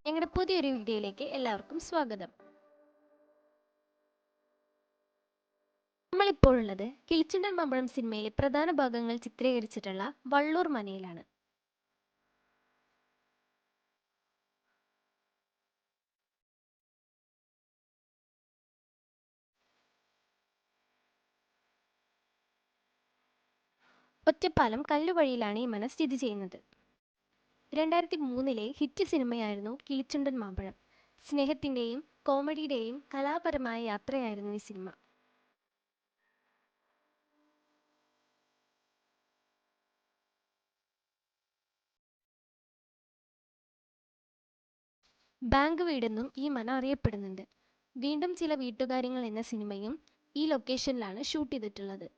ഞങ്ങളുടെ പുതിയൊരു വീഡിയോയിലേക്ക് എല്ലാവർക്കും സ്വാഗതം. നമ്മളിപ്പോഴുള്ളത് കിളിച്ചുണ്ടൻ മാമ്പഴം സിനിമയിലെ പ്രധാന ഭാഗങ്ങൾ ചിത്രീകരിച്ചിട്ടുള്ള വള്ളൂർ മനയിലാണ്. ഒറ്റപ്പാലം കല്ലുവഴിയിലാണ് ഈ മന സ്ഥിതി ചെയ്യുന്നത്. 2003 ഹിറ്റ് സിനിമയായിരുന്നു കിളിച്ചുണ്ടൻ മാമ്പഴം. സ്നേഹത്തിൻ്റെയും കോമഡിയുടെയും കലാപരമായ യാത്രയായിരുന്നു ഈ സിനിമ. ബാങ്ക് വീടെന്നും ഈ മന അറിയപ്പെടുന്നുണ്ട്. വീണ്ടും ചില വീട്ടുകാര്യങ്ങൾ എന്ന സിനിമയും ഈ ലൊക്കേഷനിലാണ് ഷൂട്ട് ചെയ്തിട്ടുള്ളത്.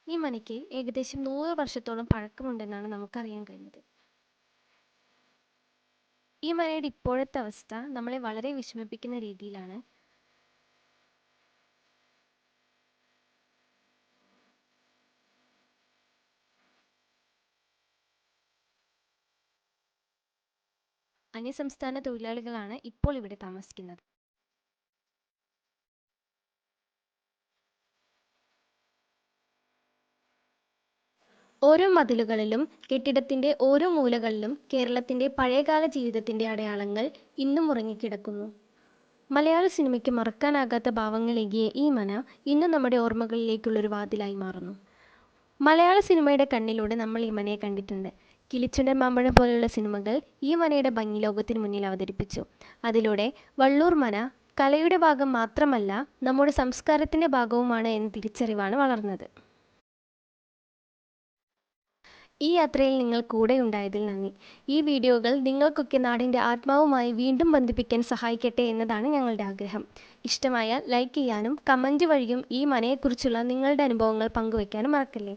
ഈ മനയ്ക്ക് ഏകദേശം 100 വർഷത്തോളം പഴക്കമുണ്ടെന്നാണ് നമുക്കറിയാൻ കഴിഞ്ഞത്. ഈ മനയുടെ ഇപ്പോഴത്തെ അവസ്ഥ നമ്മളെ വളരെ വിഷമിപ്പിക്കുന്ന രീതിയിലാണ്. അന്യസംസ്ഥാന തൊഴിലാളികളാണ് ഇപ്പോൾ ഇവിടെ താമസിക്കുന്നത്. ഓരോ മതിലുകളിലും കെട്ടിടത്തിന്റെ ഓരോ മൂലകളിലും കേരളത്തിന്റെ പഴയകാല ജീവിതത്തിന്റെ അടയാളങ്ങൾ ഇന്നും ഉറങ്ങിക്കിടക്കുന്നു. മലയാള സിനിമയ്ക്ക് മറക്കാനാകാത്ത ഭാവങ്ങളേകിയ ഈ മന ഇന്നും നമ്മുടെ ഓർമ്മകളിലേക്കുള്ളൊരു വാതിലായി മാറുന്നു. മലയാള സിനിമയുടെ കണ്ണിലൂടെ നമ്മൾ ഈ മനയെ കണ്ടിട്ടുണ്ട്. കിളിച്ചുണ്ടൻ മാമ്പഴം പോലെയുള്ള സിനിമകൾ ഈ മനയുടെ ഭംഗി ലോകത്തിന് മുന്നിൽ അവതരിപ്പിച്ചു. അതിലൂടെ വള്ളൂർ മന കലയുടെ ഭാഗം മാത്രമല്ല, നമ്മുടെ സംസ്കാരത്തിന്റെ ഭാഗവുമാണ് എന്ന തിരിച്ചറിവാണ് വളർന്നത്. ഈ യാത്രയിൽ നിങ്ങൾ കൂടെ ഉണ്ടായതിൽ നന്ദി. ഈ വീഡിയോകൾ നിങ്ങൾക്കൊക്കെ നാടിൻ്റെ ആത്മാവുമായി വീണ്ടും ബന്ധിപ്പിക്കാൻ സഹായിക്കട്ടെ എന്നതാണ് ഞങ്ങളുടെ ആഗ്രഹം. ഇഷ്ടമായാൽ ലൈക്ക് ചെയ്യാനും കമൻറ്റ് വഴിയും ഈ മനയെക്കുറിച്ചുള്ള നിങ്ങളുടെ അനുഭവങ്ങൾ പങ്കുവയ്ക്കാനും മറക്കല്ലേ.